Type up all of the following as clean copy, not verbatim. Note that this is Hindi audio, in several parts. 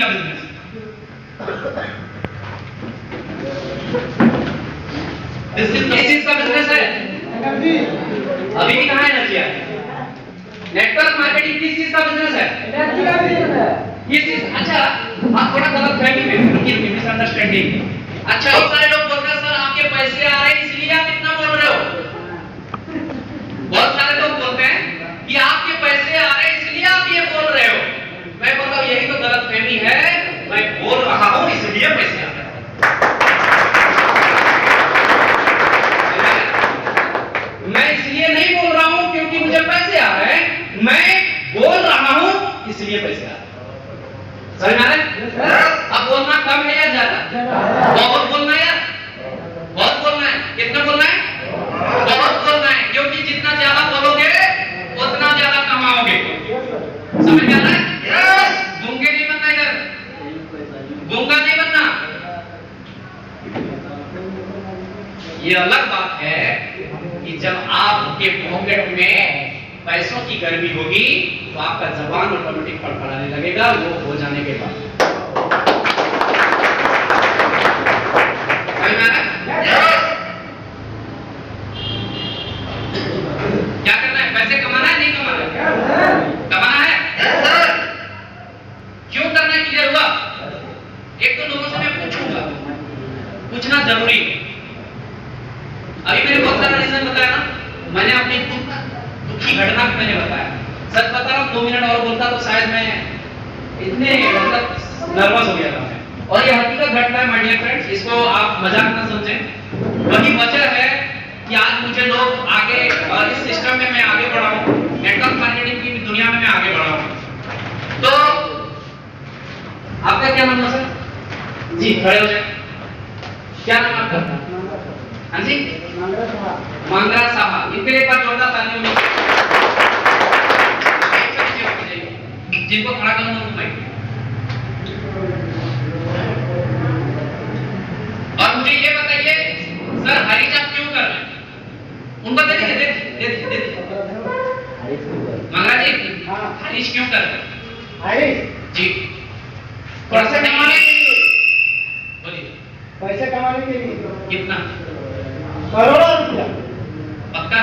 बिजनेस। किस चीज का बिजनेस है? अभी भी कहाँ एनर्जी है? नेटवर्क मार्केटिंग किस चीज का बिजनेस है? एनर्जी का बिजनेस है। ये चीज अच्छा, आप थोड़ा गलत फहमी में मिसअंडरस्टैंडिंग। अच्छा, बहुत सारे लोग बोलते हैं सर आपके पैसे आ रहे हैं इसलिए आप इतना बोल रहे हो। बहुत सारे लोग बोलते हैं कि आपके पैसे आ रहे हैं इसलिए आप ये बोल रहे हो। मैं बोल रहा हूं यही तो गलत फहमी है। मैं बोल रहा हूं इसलिए पैसे आ रहे हैं। मैं इसलिए नहीं बोल रहा हूं क्योंकि मुझे पैसे आ रहे हैं, मैं बोल रहा हूं इसलिए पैसे आ रहे हैं। समझ में आ रहा है? अब बोलना कम है या ज्यादा? बहुत बोलना है यार, बहुत बोलना है। कितना बोलना है? बहुत बोलना है, क्योंकि जितना ज्यादा बोलोगे उतना ज्यादा कमाओगे। समझ में आ रहा है? गूंगे नहीं बनना इधर, गूंगा नहीं बनना। ये अलग बात है कि जब आपके पॉकेट में पैसों की गर्मी होगी तो आपका जबान ऑटोमेटिक फड़फड़ाने लगेगा, वो हो जाने के बाद। क्या करना है? पैसे कमाना है नहीं कमाना है? कमाना है। क्यों करना है क्लियर हुआ? एक तो लोगों से मैं पूछूंगा, पूछना जरूरी है। अभी मैंने बहुत सारा रीजन बताया ना, मैंने अपनी दुखी घटना भी मैंने बताया। सच बता रहा हूं, 2 मिनट और बोलता तो शायद मैं इतने मतलब नर्वस हो गया था मैं। और ये हकीकत घटना है माय डियर फ्रेंड्स, इसको आप मजाक ना समझें। वही वजह है कि आज मुझे लोग आगे इस सिस्टम में मैं आगे बढ़ा हूं, नेटवर्क मार्केटिंग की दुनिया में मैं आगे बढ़ा हूं। तो आपका क्या नाम है सर? जी खड़े हो जाए। क्या नाम आपका? हाँ जी, मांगरा साहब। इनके लिए एक बार जोरदार तालियां होनी चाहिए। जिनको खड़ा करूंगा उनको माइक। और मुझे ये बताइए सर, हरीश आप क्यों कर रहे हैं? उनको दे दीजिए, दे मंगरा जी, हरीश क्यों कर रहे हैं? हरीश जी पैसे कमाने के लिए। बोलिए। पैसे कमाने के लिए कितना? करोड़ों रुपया। पक्का?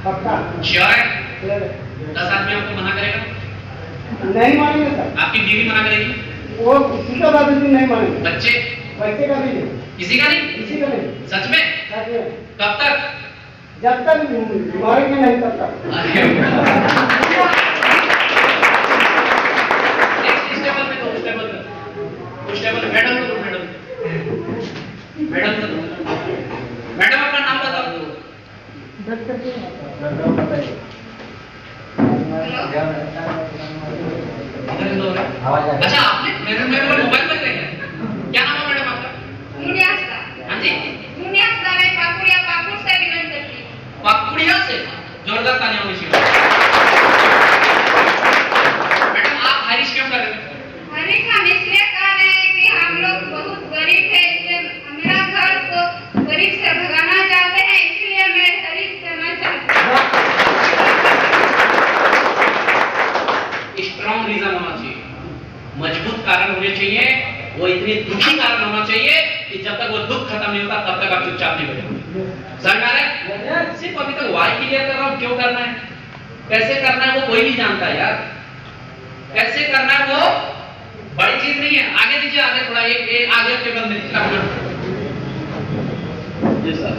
पक्का। श्योर है? 10 आदमी आपको मना करेगा? नहीं मानेंगे सर। आपकी बीवी मना करेगी? वो किसी का बात नहीं मानेंगे। बच्चे? बच्चे का भी नहीं। किसी का नहीं? किसी का नहीं। सच में? सच में। कब तक? जब तक मरेंगे नहीं तब तक। नेक्स्ट टेबल पे तो उस टेबल मैडम को मैडम अपना नाम बताओ। अच्छा, आपने मेरे मोबाइल पर देखा? क्या नाम है मैडम आपका? हाँ जी, पाकुड़िया से। जोरदार तालियां होनी चाहिए। मैडम आप हरीश क्यों कर रहे हैं? हरीश हम इसलिए कर रहे हैं कि हम लोग बहुत गरीब है, इसलिए मेरा घर को गरीब से भगाना चाहते हैं, इसलिए मैं हरीश करना चाहती हूँ। स्ट्रॉन्ग रीजन होना चाहिए, मजबूत कारण होने चाहिए। वो इतने दुखी कारण होना चाहिए कि जब तक वो दुख खत्म नहीं होता तब तक आप चुपचाप नहीं बैठे। समझ में आ रहा है? सिर्फ अभी तक वाई क्लियर कर रहा हूं, क्यों करना है, कैसे करना है वो कोई नहीं जानता यार। कैसे करना है वो बड़ी चीज नहीं है। आगे दीजिए, आगे थोड़ा एक आगे टेबल में दीजिए। जी सर।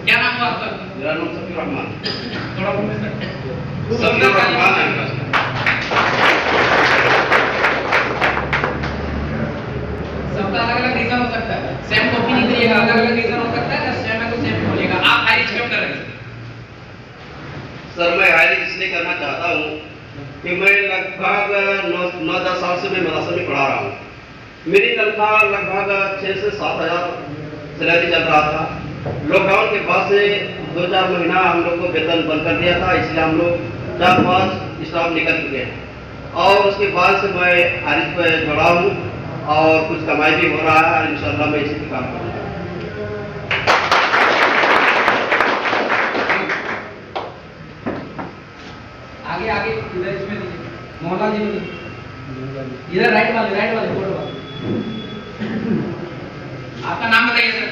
क्या नाम है आपका? मेरा नाम सफीर रहमान। थोड़ा बोलिए सर। सफीर रहमान है। सबका अलग अलग रीजन हो सकता है, सेम कॉपी नहीं करिएगा, अलग अलग रीजन हो सकता है। सेम है तो सेम बोलिएगा। आप हायरिज क्यों कर रहे हैं? सर मैं हायरिज इसलिए करना चाहता हूँ कि मैं लगभग 9-10 साल से मैं मदरसे में पढ़ा रहा हूँ। मेरी तनख्वाह लगभग 6 से 7 हज़ार सैलरी चल रहा था। लॉकडाउन के बाद से 2-4 महीना हम लोग को वेतन बंद कर दिया था, इसलिए हम लोग 4-5 स्टाफ निकल चुके हैं। और उसके बाद से मैं हायरिज पे जुड़ा हूँ और कुछ कमाई भी हो रहा है और इंशाल्लाह मैं इसी पे काम करूँगा। आगे आगे इधर इसमें मोहल्ला जी में इधर राइट वाले फोटो वाले। आपका नाम बताइए सर।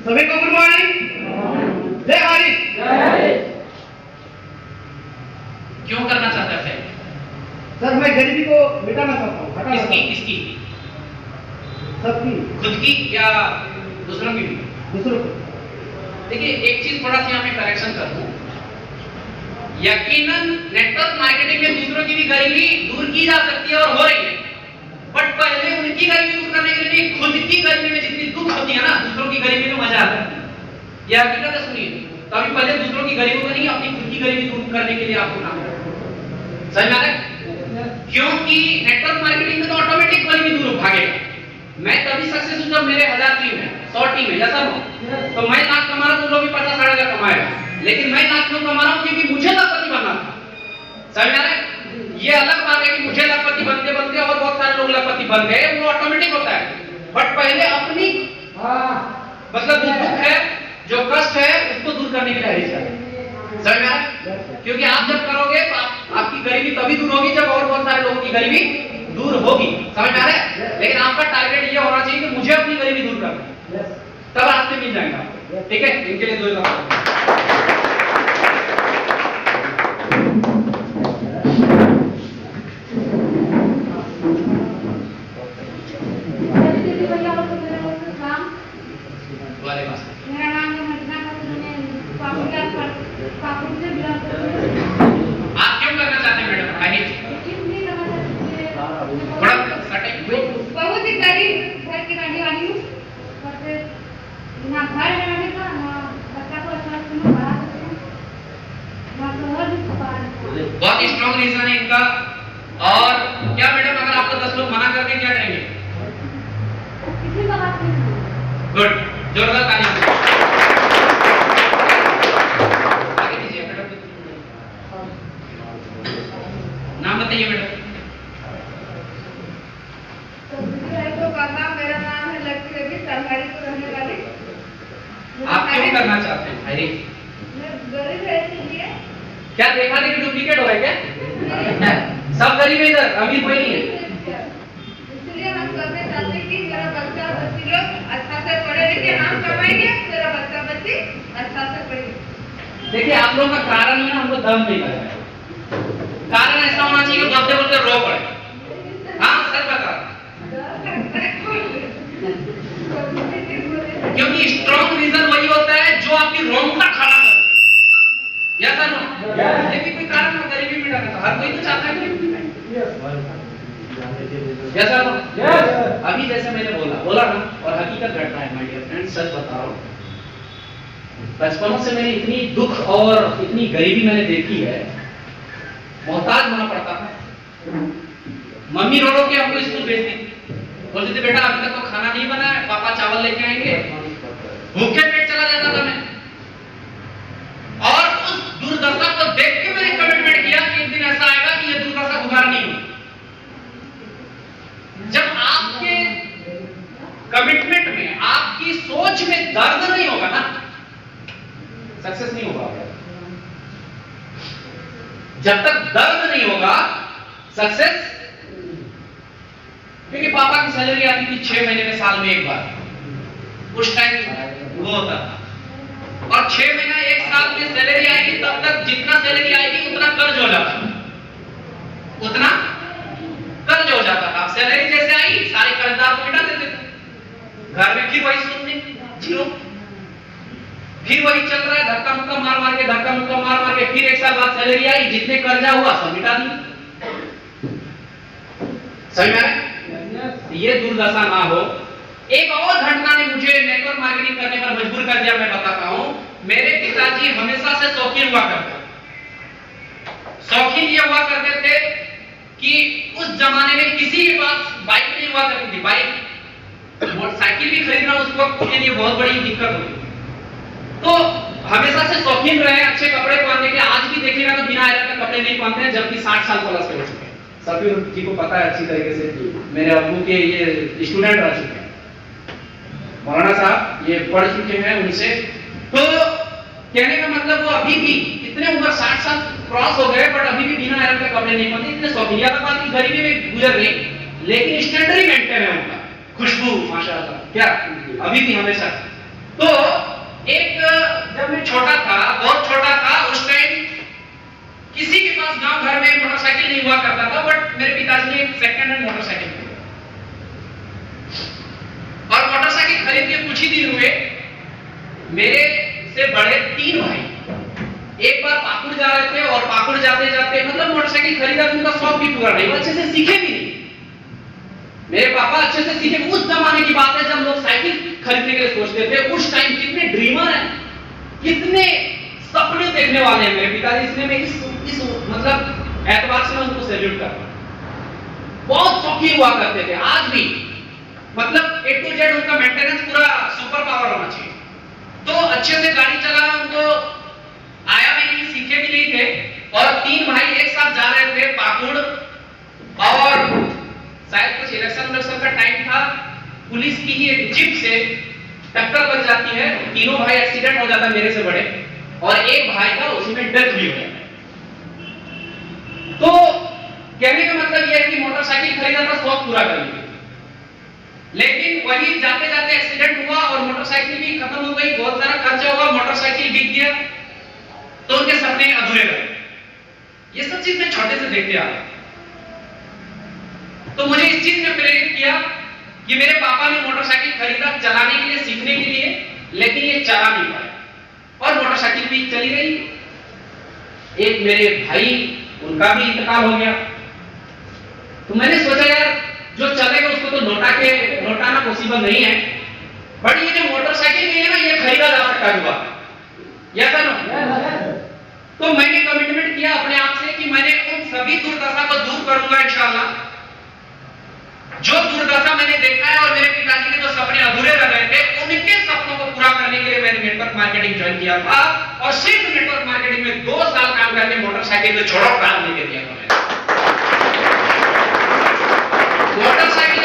सभी को गुड मॉर्निंग। जय हरि। क्यों करना चाहते हैं सर? सर मैं गरीबी को मिटाना चाहता हूँ, हटाना चाहता किसकी हूँ। किसकी? सबकी, खुद की या दूसरों की भी? दूसरों को। देखिए एक चीज थोड़ा सा यहाँ पे करेक्शन कर दूं। यकीनन नेटवर्क मार्केटिंग में दूसरों की भी गरीबी दूर की जा सकती है और हो रही है, बट पहले उनकी गरीबी दूर करने के लिए नहीं, खुद की गरीबी में जितनी दुख होती है ना, दूसरों की गरीबी में मजा आता है। यह हकीकत है, सुनिए। तो अभी पहले दूसरों की गरीबी को नहीं, अपनी खुद की गरीबी दूर करने के लिए आपको काम करना है। समझ में आ रहा है? क्योंकि नेटवर्क मार्केटिंग में तो ऑटोमेटिक गरीबी दूर भागेगा। मैं तभी सक्सेस हूं जब मेरे 1000 टीम है, 100 टीम है, जैसा हो तो मैं लाख कमा रहा हूं, तो लोग भी 50-60 हजार कमाएगा, लेकिन मैं लाख क्यों कमा रहा हूं? क्योंकि मुझे लखपति बनना था। समझ में आ रहा है? ये अलग बात है कि मुझे लखपति बनते बनते और बहुत सारे लोग लखपति बन गए, वो ऑटोमेटिक होता है। बट पहले अपनी मतलब जो दुख है, जो कष्ट है, उसको दूर करने के लिए हरीश करें। समझ में आ रहा है? क्योंकि आप जब करोगे तो आपकी गरीबी तभी दूर होगी जब और बहुत सारे लोगों की गरीबी दूर होगी। समझ में आ रहा है? लेकिन आपका टारगेट ये होना चाहिए कि मुझे अपनी गरीबी दूर करना है, तब रास्ते मिल जाएगा। ठीक है, इनके लिए 2 लाख। मेरा नाम है मदना खातून, मैं पाकुड़ से बिलोंग करती हूँ। आप क्यों करना चाहते हैं मैडम? आइए इसलिए करना चाहती हूँ। थोड़ा सटे। बहुत ही गरीब घर की रहने वाली हूँ, और फिर ना घर है रहने का, ना बच्चा को अच्छा से मैं पढ़ा सकती हूँ, ना शोहर भी पढ़ा सकती हूँ। बहुत स्ट्रॉन्ग रीजन है इनका। और क्या मैडम, अगर आपको 10 लोग मना करके क्या करेंगे? किसी का बात नहीं सुनूंगी। गुड, जोरदार तालियां। आगे दीजिए मैडम। नाम बताइए मैडम। तो बाबा, मेरा नाम है लक्ष्मी देवी, सरकारी को रहने वाली। आप क्यों करना चाहते हैं? अरे मैं गरीब है इसलिए। क्या देखा देखी डुप्लीकेट हो रहा है क्या? सब गरीब है इधर, अमीर कोई नहीं है। इसलिए हम करना चाहते हैं कि मेरा बच्चा बच्ची लोग अच्छा से पढ़े लिखे, नाम कमाएंगे, मेरा बच्चा बच्ची अच्छा से पढ़ेंगे। देखिए आप लोगों का कारण में ना हमको दम नहीं लग रहा है। कारण ऐसा होना चाहिए कि बोलते बोलते रो पड़े। हाँ सर बता, क्योंकि स्ट्रॉन्ग रीजन वही होता है जो आपकी रोंगटा खड़ा कर दे। या सर नो? लेकिन कोई कारण ना गरीबी मिटाना था, हर कोई तो चाहता है कि यस सर नो? अभी जैसे मैंने बोला ना, और हकीकत घटना है माय डियर फ्रेंड, सच बता रहा हूँ। बचपन से मैंने इतनी दुख और इतनी गरीबी मैंने देखी है, मोहताज होना पड़ता था। मम्मी रो रो के हमको स्कूल भेजती, बोलती थी बेटा अभी तक तो खाना नहीं बना है, पापा चावल लेके आएंगे। भूखे पेट चला जाता था मैं। और उस दुर्दशा को देख के मैंने कमिटमेंट किया कि एक दिन ऐसा आएगा कि ये दुर्दशा दोबारा नहीं होगी। जब आपके कमिटमेंट में, आपकी सोच में दर्द नहीं होगा ना, सक्सेस नहीं होगा। जब तक दर्द नहीं होगा सक्सेस, क्योंकि पापा की सैलरी आती थी 6 महीने में, साल में एक बार, उस टाइम वो होता था। और 6 महीना एक साल में सैलरी आएगी, तब तक जितना सैलरी आएगी उतना कर्ज हो जाता था, उतना कर्ज हो जाता था। सैलरी जैसे आई सारे कर्जदार को मिटा देते थे, घर में फिर वही सुनने जीरो, फिर वही चल रहा है, धक्का मुक्का मार मार के, धक्का मुक्का मार मार के, फिर एक साल बाद सैलरी आई, जितने कर्जा हुआ सब मिटा दिया। समझ में आया? ये दुर्दशा ना हो। एक और घटना ने मुझे नेटवर्क मार्केटिंग करने पर मजबूर कर दिया, मैं बताता हूं। मेरे पिताजी हमेशा से शौकीन हुआ करते, शौकीन ये हुआ करते थे कि उस जमाने में किसी के पास बाइक नहीं हुआ करती थी, बाइक मोटरसाइकिल भी खरीदना उस वक्त के लिए बहुत बड़ी दिक्कत होती। तो हमेशा से शौकीन रहे अच्छे कपड़े पहनने के। आज भी देखिएगा तो बिना आयरन के कपड़े नहीं पहनते हैं, जबकि 60 साल प्लस के हो चुके हैं। सभी जी को पता है अच्छी तरीके से, मेरे अब्बू के ये स्टूडेंट रह चुके हैं, मौलाना साहब ये पढ़ चुके हैं उनसे। तो कहने का मतलब वो अभी भी इतने उम्र 60 साल क्रॉस हो गए, बट अभी भी बिना आयरन के कपड़े नहीं पहनते, इतने शौकीन। या तो बात की गरीबी में गुजर गई, लेकिन स्टैंडर्ड ही मेंटेन है उनका। खुशबू माशाल्लाह, क्या अभी भी हमेशा। तो एक जब मैं छोटा था, बहुत छोटा था, उस टाइम किसी के पास गांव घर में मोटरसाइकिल नहीं हुआ करता था, बट मेरे पिताजी ने एक सेकंड हैंड मोटरसाइकिल खरीदी। और मोटरसाइकिल खरीद के कुछ ही दिन हुए मेरे से बड़े 3 भाई एक बार पाकुड़ जा रहे थे, और पाकुड़ जाते जाते मतलब मोटरसाइकिल खरीदा तो उनका शौक भी पूरा नहीं, वो अच्छे से सीखे भी नहीं। मेरे पापा अच्छे से सीखे। उस जमाने की बात है जब लोग साइकिल खरीदने के लिए सोचते थे। उस टाइम कितने ड्रीमर हैं, कितने सपने देखने वाले हैं मेरे पिताजी। इसलिए मैं इस मतलब एतबार से मैं उनको सैल्यूट करता हूं। बहुत शौकीन हुआ करते थे, आज भी मतलब A to Z उनका मेंटेनेंस पूरा सुपर पावर होना चाहिए। तो अच्छे से गाड़ी चलाना उनको आया भी नहीं, सीखे भी नहीं थे। और 3 भाई एक साथ जा रहे थे पाकुड़, और शायद कुछ इलेक्शन का टाइम था। पुलिस की ही एक जीप से टक्कर बन जाती है, तीनों भाई एक्सीडेंट हो जाता है मेरे से बड़े, और एक भाई का उसी में डेथ भी हो जाता है। तो कहने का मतलब यह है कि मोटरसाइकिल खरीदा था शौक पूरा करने के लिए, लेकिन वही जाते जाते एक्सीडेंट हुआ और मोटरसाइकिल भी खत्म हो गई, बहुत सारा खर्चा हुआ, मोटरसाइकिल बिक गया, तो उनके सपने अधूरे रहे। ये सब चीज मैं छोटे से देखते आ रहा। तो मुझे इस चीज ने प्रेरित किया कि मेरे पापा ने मोटरसाइकिल खरीदा चलाने के लिए, सीखने के लिए, लेकिन ये चला नहीं पाए और मोटरसाइकिल भी चली गई। एक मेरे भाई, उनका भी इंतकाल हो गया। तो मैंने सोचा यार जो चलेगा उसको तो लौटाना पॉसिबल नहीं है, बट ये जो मोटरसाइकिल है ना, ये खरीदा जा सकता है। या तो मैंने कमिटमेंट किया अपने आप से कि मैंने उन सभी दुर्दशा को दूर करूंगा इंशाअल्लाह। जो दुर्दशा मैंने देखा है और मेरे पिताजी के जो सपने अधूरे रह गए थे, उनके सपनों को पूरा करने के लिए मैंने नेटवर्क मार्केटिंग ज्वाइन किया था, और सिर्फ नेटवर्क मार्केटिंग में 2 साल काम करके मोटरसाइकिल को छोड़ो कार लेके दिया था। मोटरसाइकिल